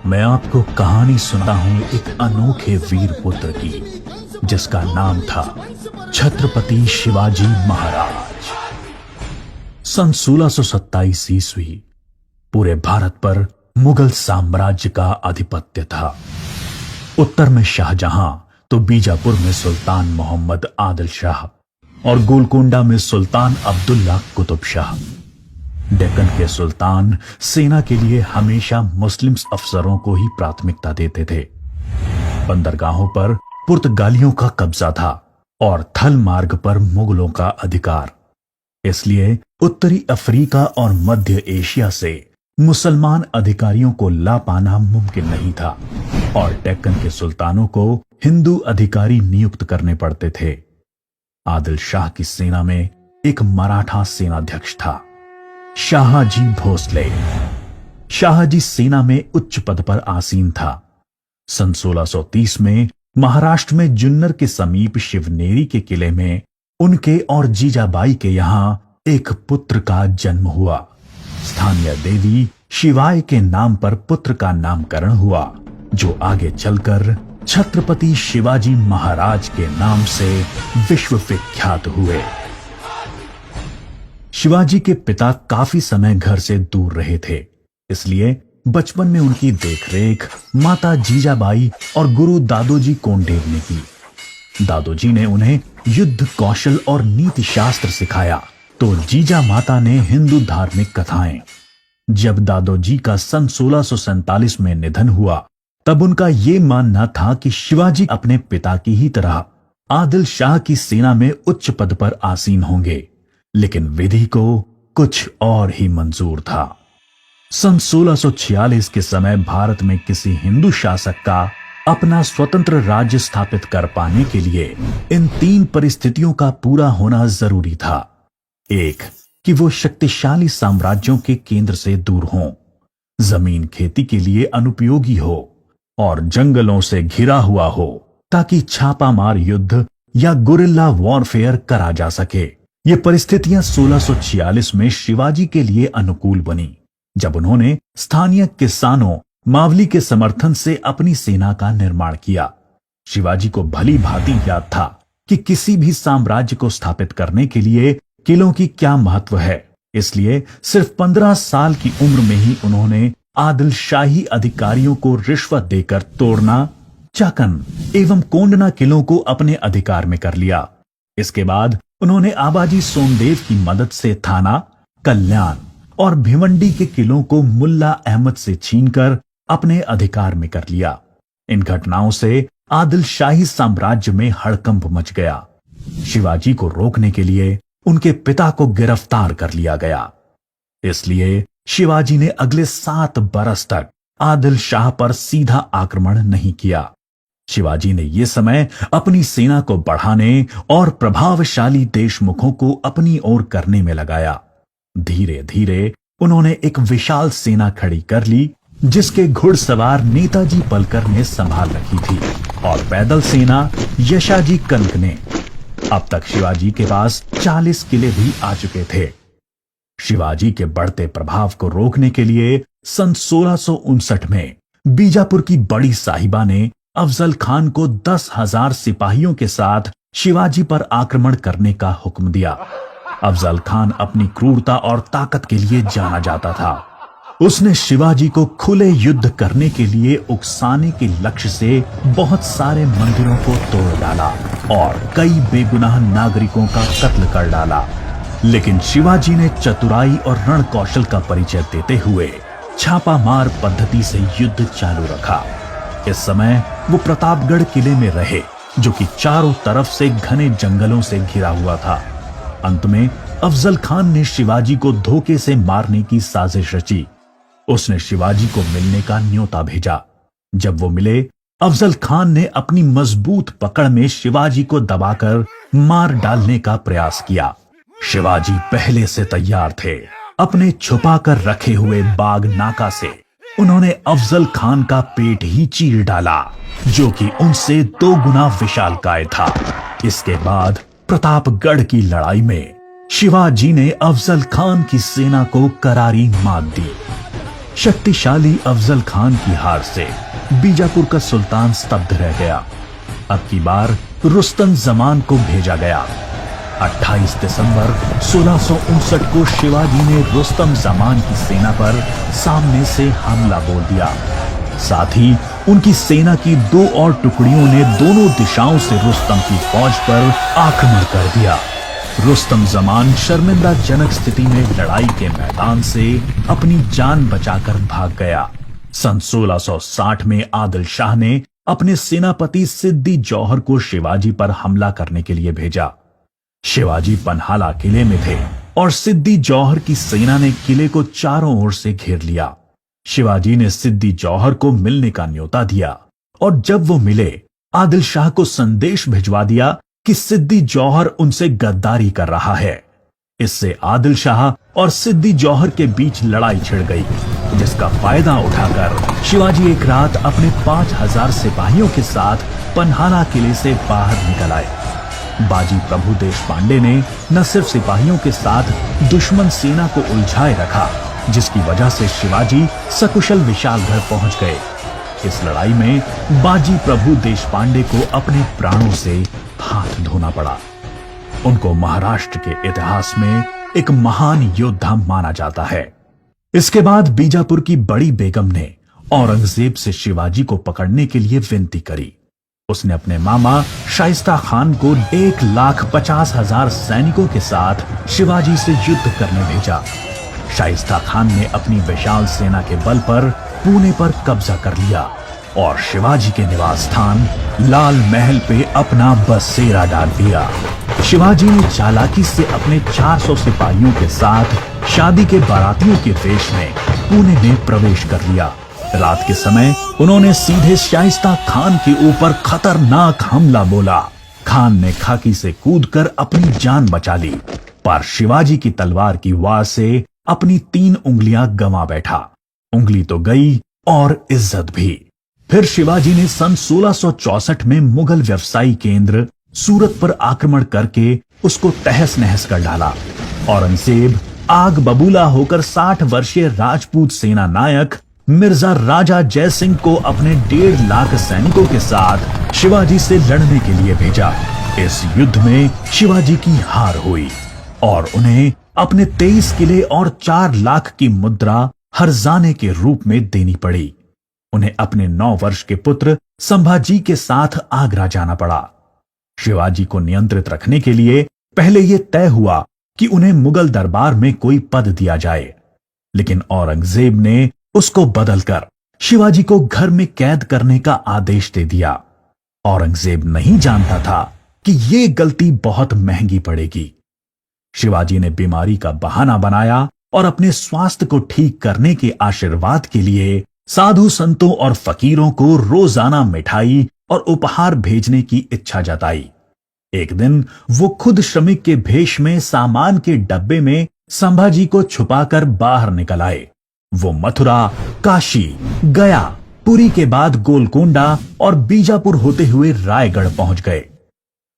मैं आपको कहानी सुनाता हूं एक अनोखे वीर पुत्र की, जिसका नाम था छत्रपति शिवाजी महाराज। सन 1627 ईस्वी पूरे भारत पर मुगल साम्राज्य का आधिपत्य था। उत्तर में शाहजहां तो बीजापुर में सुल्तान मोहम्मद आदिल शाह और गोलकोंडा में सुल्तान अब्दुल्ला कुतुब शाह। डेक्कन के सुल्तान सेना के लिए हमेशा मुस्लिम अफसरों को ही प्राथमिकता देते थे। बंदरगाहों पर पुर्तगालियों का कब्जा था और थल मार्ग पर मुगलों का अधिकार। इसलिए उत्तरी अफ्रीका और मध्य एशिया से मुसलमान अधिकारियों को ला पाना मुमकिन नहीं था और डेक्कन के सुल्तानों को हिंदू अधिकारी नियुक्त करने पड़ते थे। आदिल शाह की सेना में एक मराठा सेनाध्यक्ष था, शाहजी भोसले। शाहजी सेना में उच्च पद पर आसीन था। सन 1630 में महाराष्ट्र में जुन्नर के समीप शिवनेरी के किले में उनके और जीजाबाई के यहां एक पुत्र का जन्म हुआ। स्थानीय देवी शिवाय के नाम पर पुत्र का नामकरण हुआ, जो आगे चलकर छत्रपति शिवाजी महाराज के नाम से विश्व विख्यात हुए। शिवाजी के पिता काफी समय घर से दूर रहे थे, इसलिए बचपन में उनकी देखरेख माता जीजाबाई और गुरु दादोजी कोंडेव ने की। दादोजी ने उन्हें युद्ध कौशल और नीति शास्त्र सिखाया, तो जीजा माता ने हिंदू धार्मिक कथाएं। जब दादोजी का सन 1647 में निधन हुआ, तब उनका यह मानना था कि शिवाजी अपने पिता की ही तरह आदिल शाह की सेना में उच्च पद पर आसीन होंगे, लेकिन विधि को कुछ और ही मंजूर था। सन 1646 के समय भारत में किसी हिंदू शासक का अपना स्वतंत्र राज्य स्थापित कर पाने के लिए इन तीन परिस्थितियों का पूरा होना जरूरी था। एक, कि वो शक्तिशाली साम्राज्यों के केंद्र से दूर हों, जमीन खेती के लिए अनुपयोगी हो और जंगलों से घिरा हुआ हो, ताकि छापामार युद्ध या गुरिल्ला वॉरफेयर करा जा सके। ये परिस्थितियां 1646 में शिवाजी के लिए अनुकूल बनी, जब उन्होंने स्थानीय किसानों मावली के समर्थन से अपनी सेना का निर्माण किया। शिवाजी को भली भांति याद था कि किसी भी साम्राज्य को स्थापित करने के लिए किलों की क्या महत्व है, इसलिए सिर्फ 15 साल की उम्र में ही उन्होंने आदिल शाही अधिकारियों को रिश्वत देकर तोड़ना, चाकन एवं कोंडना किलों को अपने अधिकार में कर लिया। इसके बाद उन्होंने आबाजी सोमदेव की मदद से थाना, कल्याण और भिवंडी के किलों को मुल्ला अहमद से छीनकर अपने अधिकार में कर लिया। इन घटनाओं से आदिल शाही साम्राज्य में हड़कंप मच गया। शिवाजी को रोकने के लिए उनके पिता को गिरफ्तार कर लिया गया। इसलिए शिवाजी ने अगले 7 बरस तक आदिल शाह पर सीधा आक्रमण नहीं किया। शिवाजी ने यह समय अपनी सेना को बढ़ाने और प्रभावशाली देशमुखों को अपनी ओर करने में लगाया। धीरे धीरे उन्होंने एक विशाल सेना खड़ी कर ली, जिसके घुड़सवार नेताजी पलकर ने संभाल रखी थी और पैदल सेना यशाजी कनक ने। अब तक शिवाजी के पास 40 किले भी आ चुके थे। शिवाजी के बढ़ते प्रभाव को रोकने के लिए सन 1659 में बीजापुर की बड़ी साहिबा ने अफजल खान को 10,000 सिपाहियों के साथ शिवाजी पर आक्रमण करने का हुक्म दिया। अफजल खान अपनी क्रूरता और ताकत के लिए जाना जाता था। उसने शिवाजी को खुले युद्ध करने के लिए उकसाने के लक्ष्य से बहुत सारे मंदिरों को तोड़ डाला और कई बेगुनाह नागरिकों का कत्ल कर डाला। लेकिन शिवाजी ने चतुराई और रण कौशल का परिचय देते हुए छापामार पद्धति से युद्ध चालू रखा। इस समय वो प्रतापगढ़ किले में रहे, जो कि चारों तरफ से घने जंगलों से घिरा हुआ था। अंत में अफजल खान ने शिवाजी को धोखे से मारने की साजिश रची। उसने शिवाजी को मिलने का न्योता भेजा। जब वो मिले, अफजल खान ने अपनी मजबूत पकड़ में शिवाजी को दबाकर मार डालने का प्रयास किया। शिवाजी पहले से तैयार थे। अपने छुपाकर रखे हुए बाग नाका से उन्होंने अफजल खान का पेट ही चीर डाला, जो कि उनसे 2 गुना विशालकाय था। इसके बाद प्रतापगढ़ की लड़ाई में शिवाजी ने अफजल खान की सेना को करारी मात दी। शक्तिशाली अफजल खान की हार से बीजापुर का सुल्तान स्तब्ध रह गया। अब की बार रुस्तम जमान को भेजा गया। 28 दिसंबर 1659 को शिवाजी ने रुस्तम जमान की सेना पर सामने से हमला बोल दिया। साथ ही उनकी सेना की 2 और टुकड़ियों ने दोनों दिशाओं से रुस्तम की फौज पर आक्रमण कर दिया। रुस्तम जमान शर्मिंदाजनक स्थिति में लड़ाई के मैदान से अपनी जान बचाकर भाग गया। सन 1660 में आदिल शाह ने अपने सेनापति सिद्दी जौहर को शिवाजी पर हमला करने के लिए भेजा। शिवाजी पन्हाला किले में थे और सिद्दी जौहर की सेना ने किले को चारों ओर से घेर लिया। शिवाजी ने सिद्दी जौहर को मिलने का न्योता दिया और जब वो मिले, आदिल शाह को संदेश भिजवा दिया कि सिद्दी जौहर उनसे गद्दारी कर रहा है। इससे आदिल शाह और सिद्दी जौहर के बीच लड़ाई छिड़ गई, जिसका फायदा उठाकर शिवाजी एक रात अपने 5000 सिपाहियों के साथ पन्हाला किले से बाहर निकल आए। बाजी प्रभु देशपांडे ने न सिर्फ सिपाहियों के साथ दुश्मन सेना को उलझाए रखा, जिसकी वजह से शिवाजी सकुशल विशालगढ़ पहुंच गए। इस लड़ाई में बाजी प्रभु देशपांडे को अपने प्राणों से हाथ धोना पड़ा। उनको महाराष्ट्र के इतिहास में एक महान योद्धा माना जाता है। इसके बाद बीजापुर की बड़ी बेगम ने औरंगजेब से शिवाजी को पकड़ने के लिए विनती करी। उसने अपने मामा शाइस्ता खान को 1,50,000 सैनिकों के साथ शिवाजी से युद्ध करने भेजा। शाइस्ता खान ने अपनी विशाल सेना के बल पर पुणे पर कब्जा कर लिया और शिवाजी के निवास स्थान लाल महल पे अपना बसेरा डाल दिया। शिवाजी ने चालाकी से अपने 400 सिपाहियों के साथ शादी के बारातियों के वेश में पुणे में प्रवेश कर लिया। रात के समय उन्होंने सीधे शाइस्ता खान के ऊपर खतरनाक हमला बोला। खान ने खाकी से कूदकर अपनी जान बचा ली, पर शिवाजी की तलवार की वार से अपनी 3 उंगलियां गंवा बैठा। उंगली तो गई और इज्जत भी। फिर शिवाजी ने सन 1664 में मुगल व्यवसायी केंद्र सूरत पर आक्रमण करके उसको तहस नहस कर डाला। औरंगजेब आग बबूला होकर 60 वर्षीय राजपूत सेना नायक मिर्जा राजा जय सिंह को अपने 1.5 लाख सैनिकों के साथ शिवाजी से लड़ने के लिए भेजा। इस युद्ध में शिवाजी की हार हुई और उन्हें अपने 23 किले और 4 लाख की मुद्रा हर्जाने के रूप में देनी पड़ी। उन्हें अपने 9 वर्ष के पुत्र संभाजी के साथ आगरा जाना पड़ा। शिवाजी को नियंत्रित रखने के लिए पहले यह तय हुआ कि उन्हें मुगल दरबार में कोई पद दिया जाए, लेकिन औरंगजेब ने उसको बदलकर शिवाजी को घर में कैद करने का आदेश दे दिया। औरंगजेब नहीं जानता था कि यह गलती बहुत महंगी पड़ेगी। शिवाजी ने बीमारी का बहाना बनाया और अपने स्वास्थ्य को ठीक करने के आशीर्वाद के लिए साधु संतों और फकीरों को रोजाना मिठाई और उपहार भेजने की इच्छा जताई। एक दिन वो खुद श्रमिक के भेष में सामान के डब्बे में संभाजी को छुपाकर बाहर निकल आए। वो मथुरा, काशी, गया, पुरी के बाद गोलकोंडा और बीजापुर होते हुए रायगढ़ पहुंच गए।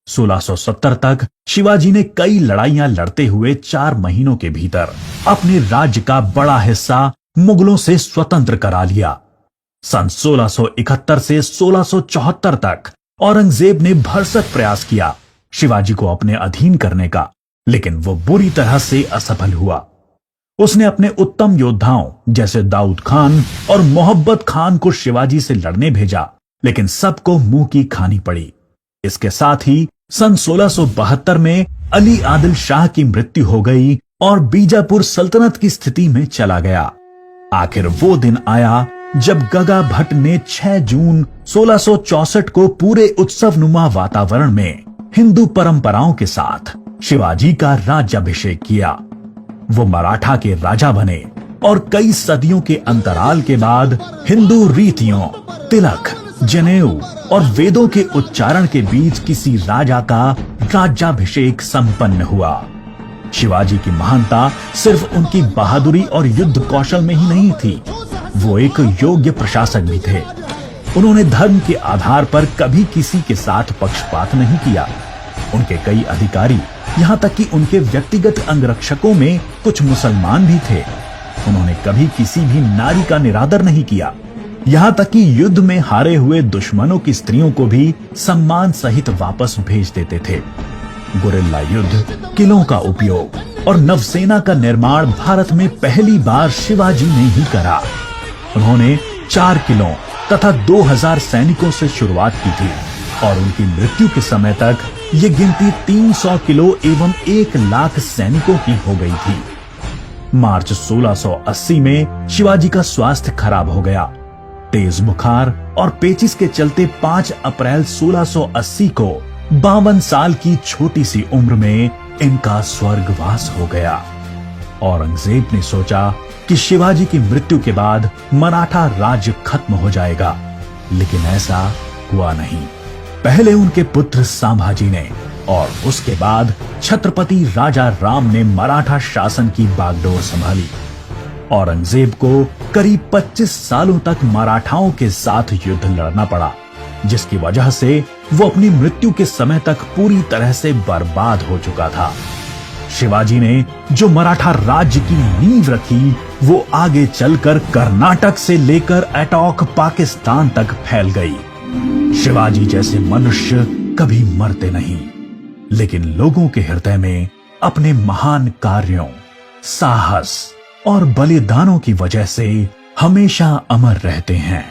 1670 तक शिवाजी ने कई लड़ाइयां लड़ते हुए 4 महीनों के भीतर अपने राज्य का बड़ा हिस्सा मुगलों से स्वतंत्र करा लिया। सन 1671 से 1674 तक औरंगजेब ने भरसक प्रयास किया शिवाजी को अपने अधीन करने का, लेकिन वो बुरी तरह से असफल हुआ। उसने अपने उत्तम योद्धाओं जैसे दाऊद खान और मोहब्बत खान को शिवाजी से लड़ने भेजा, लेकिन सबको मुंह की खानी पड़ी। इसके साथ ही सन 1672 में अली आदिल शाह की मृत्यु हो गई और बीजापुर सल्तनत की स्थिति में चला गया। आखिर वो दिन आया जब गगा भट्ट ने 6 जून 1664 को पूरे उत्सवनुमा वातावरण में हिंदू परंपराओं के साथ शिवाजी का राज्याभिषेक किया। वो मराठा के राजा बने और कई सदियों के अंतराल के बाद हिंदू रीतियों, तिलक, जनेऊ और वेदों के उच्चारण के बीच किसी राजा का राज्याभिषेक संपन्न हुआ। शिवाजी की महानता सिर्फ उनकी बहादुरी और युद्ध कौशल में ही नहीं थी, वो एक योग्य प्रशासक भी थे। उन्होंने धर्म के आधार पर कभी किसी के साथ पक्षपात नहीं किया। उनके कई अधिकारी, यहां तक कि उनके व्यक्तिगत अंगरक्षकों में कुछ मुसलमान भी थे। उन्होंने कभी किसी भी नारी का निरादर नहीं किया। यहाँ तक कि युद्ध में हारे हुए दुश्मनों की स्त्रियों को भी सम्मान सहित वापस भेज देते थे। गुरिल्ला युद्ध, किलों का उपयोग और नवसेना का निर्माण भारत में पहली बार शिवाजी ने ही करा। उन्होंने 4 किलों तथा 2000 सैनिकों से शुरुआत की थी और उनकी मृत्यु के समय तक ये गिनती 300 किलो एवं 1 लाख सैनिकों की हो गई थी। मार्च 1680 में शिवाजी का स्वास्थ्य खराब हो गया। तेज बुखार और पेचिस के चलते 5 अप्रैल 1680 को 52 साल की छोटी सी उम्र में इनका स्वर्गवास हो गया। औरंगजेब ने सोचा कि शिवाजी की मृत्यु के बाद मराठा राज्य खत्म हो जाएगा, लेकिन ऐसा हुआ नहीं। पहले उनके पुत्र संभाजी ने और उसके बाद छत्रपति राजा राम ने मराठा शासन की बागडोर संभाली। औरंगजेब को करीब 25 सालों तक मराठाओं के साथ युद्ध लड़ना पड़ा, जिसकी वजह से वो अपनी मृत्यु के समय तक पूरी तरह से बर्बाद हो चुका था। शिवाजी ने जो मराठा राज्य की नींव रखी, वो आगे चलकर कर्नाटक से लेकर अटॉक पाकिस्तान तक फैल गई। शिवाजी जैसे मनुष्य कभी मरते नहीं, लेकिन लोगों के हृदय में अपने महान कार्यों, साहस और बलिदानों की वजह से हमेशा अमर रहते हैं।